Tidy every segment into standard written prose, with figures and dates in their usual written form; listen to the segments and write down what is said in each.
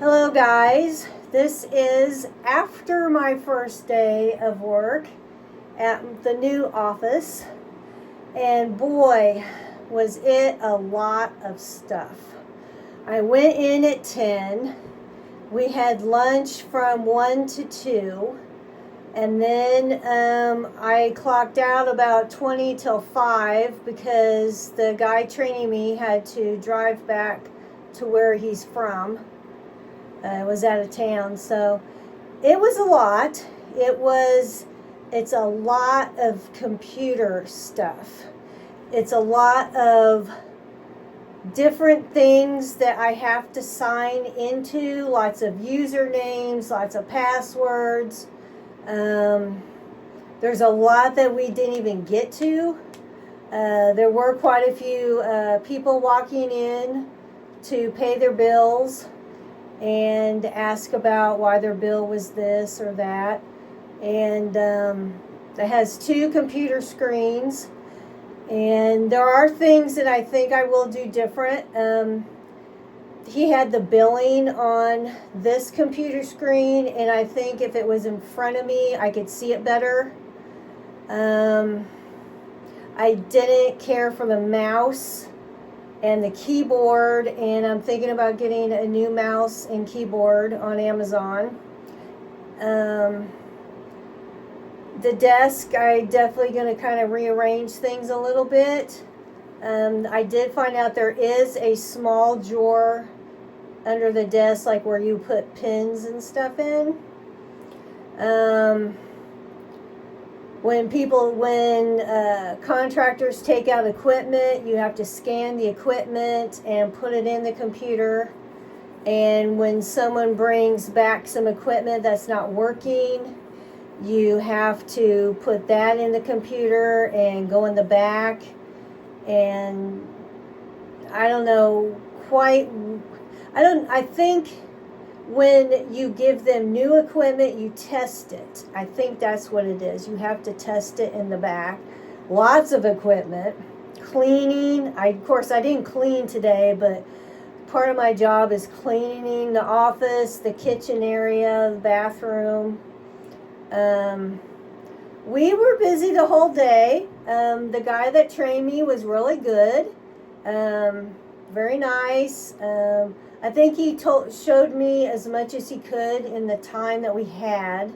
Hello guys, this is after my first day of work at the new office, and boy was it a lot of stuff. I went in at 10, we had lunch from 1 to 2, and then I clocked out about 20 till 5 because the guy training me had to drive back to where he's from. I was out of town, so it was a lot. It's a lot of computer stuff. It's a lot of different things that I have to sign into, lots of usernames, lots of passwords. There's a lot that we didn't even get to. There were quite a few people walking in to pay their bills and ask about why their bill was this or that. And it has 2 computer screens. And there are things that I think I will do different. He had the billing on this computer screen, and I think if it was in front of me, I could see it better. I didn't care for the mouse and the keyboard, and I'm thinking about getting a new mouse and keyboard on Amazon. The desk, I definitely going to kind of rearrange things a little bit. I did find out there is a small drawer under the desk, like where you put pins and stuff in. When contractors take out equipment, you have to scan the equipment and put it in the computer. And when someone brings back some equipment that's not working, you have to put that in the computer and go in the back. And I think when you give them new equipment, you test it. I think that's what it is. You have to test it in the back. Lots of equipment. Cleaning. Of course, I didn't clean today, but part of my job is cleaning the office, the kitchen area, the bathroom. We were busy the whole day. The guy that trained me was really good. Very nice. I think he showed me as much as he could in the time that we had.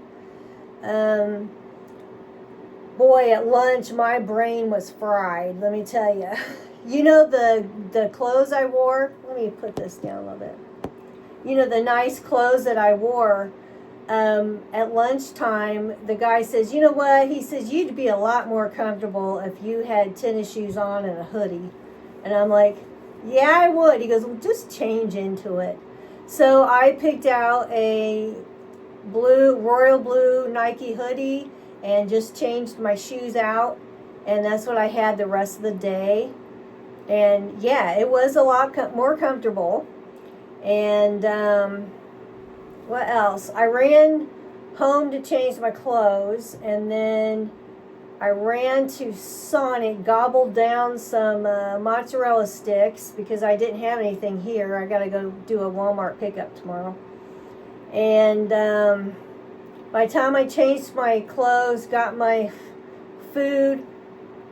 Boy, at lunch, my brain was fried, let me tell you. You know the clothes I wore? Let me put this down a little bit. You know, the nice clothes that I wore, at lunchtime, the guy says, you know what? He says, you'd be a lot more comfortable if you had tennis shoes on and a hoodie. And I'm like, yeah, I would. He goes, well, just change into it. So I picked out a royal blue Nike hoodie and just changed my shoes out. And that's what I had the rest of the day. And yeah, it was a lot more comfortable. And what else? I ran home to change my clothes, and then I ran to Sonic, gobbled down some mozzarella sticks because I didn't have anything here. I got to go do a Walmart pickup tomorrow. And by the time I changed my clothes, got my food,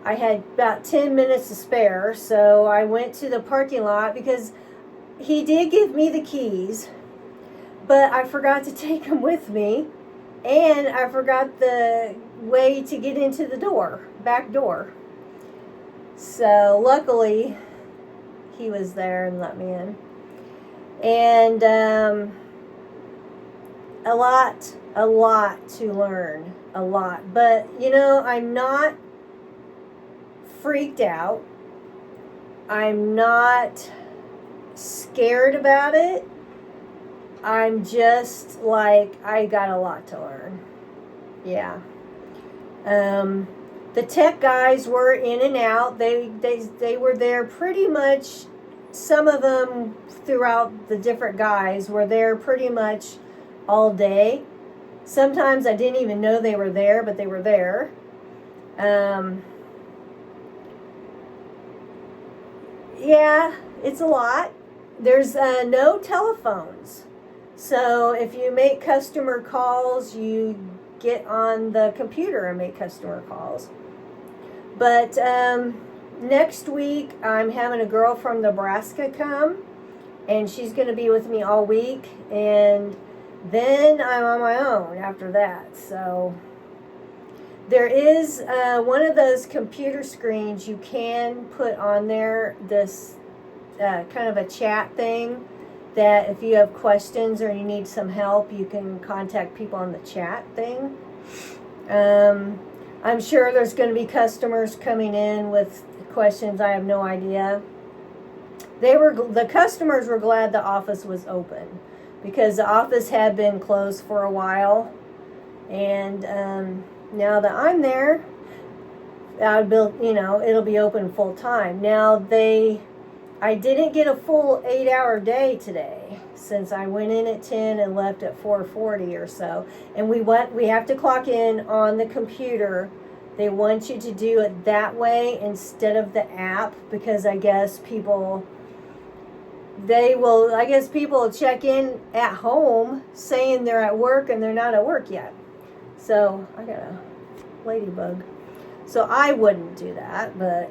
I had about 10 minutes to spare. So I went to the parking lot because he did give me the keys, but I forgot to take them with me. And I forgot the way to get into the back door. So luckily, he was there and let me in. And a lot to learn, a lot. But, you know, I'm not freaked out. I'm not scared about it. I'm just like, I got a lot to learn. Yeah. The tech guys were in and out. They were there pretty much. Some of them throughout the different guys were there pretty much all day. Sometimes I didn't even know they were there, but they were there. Yeah, it's a lot. There's no telephones. So if you make customer calls, you get on the computer and make customer calls. But next week, I'm having a girl from Nebraska come, and she's going to be with me all week, and then I'm on my own after that. So there is one of those computer screens you can put on there, this kind of a chat thing, that if you have questions or you need some help, you can contact people on the chat thing. I'm sure there's going to be customers coming in with questions. I have no idea. The customers were glad the office was open, because the office had been closed for a while, and now that I'm there, it'll be open full time. Now I didn't get a full 8-hour day today, since I went in at 10 and left at 4:40 or so. And we have to clock in on the computer. They want you to do it that way instead of the app, because I guess people will check in at home saying they're at work and they're not at work yet. So I got a ladybug. So I wouldn't do that, but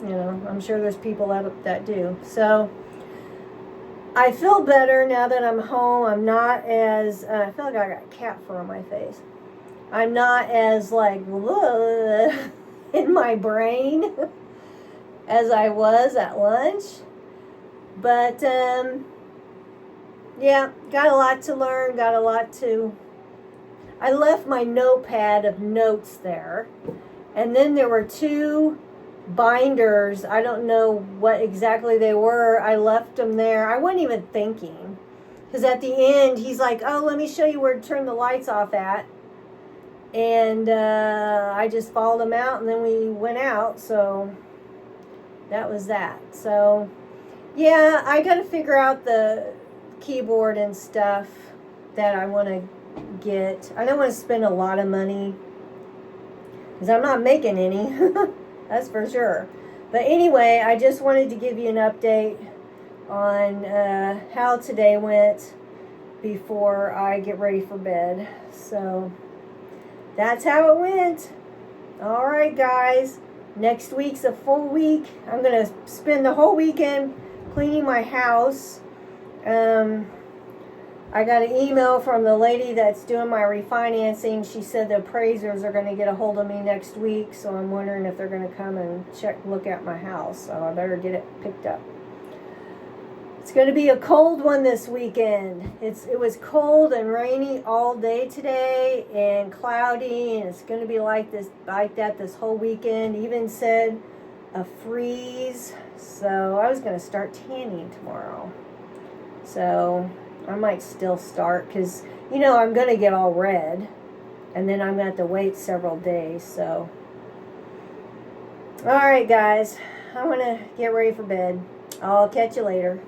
I'm sure there's people that do. So I feel better now that I'm home. I'm not as, I feel like I got cat fur on my face. I'm not as like in my brain as I was at lunch. But yeah, got a lot to learn, I left my notepad of notes there. And then there were 2 binders. I don't know what exactly they were. I left them there. I wasn't even thinking, because at the end he's like, oh, let me show you where to turn the lights off at, and I just followed him out, and then we went out. So that was that. So yeah, I got to figure out the keyboard and stuff that I want to get. I don't want to spend a lot of money, because I'm not making any. That's for sure. But anyway, I just wanted to give you an update on how today went before I get ready for bed. So that's how it went. All right, guys. Next week's a full week. I'm going to spend the whole weekend cleaning my house. I got an email from the lady that's doing my refinancing. She said the appraisers are going to get a hold of me next week, so I'm wondering if they're going to come and look at my house. So I better get it picked up. It's going to be a cold one this weekend. It was cold and rainy all day today, and cloudy, and it's going to be like that this whole weekend. Even said a freeze. So I was going to start tanning tomorrow. So I might still start, because I'm going to get all red, and then I'm going to have to wait several days. So all right, guys, I want to get ready for bed. I'll catch you later.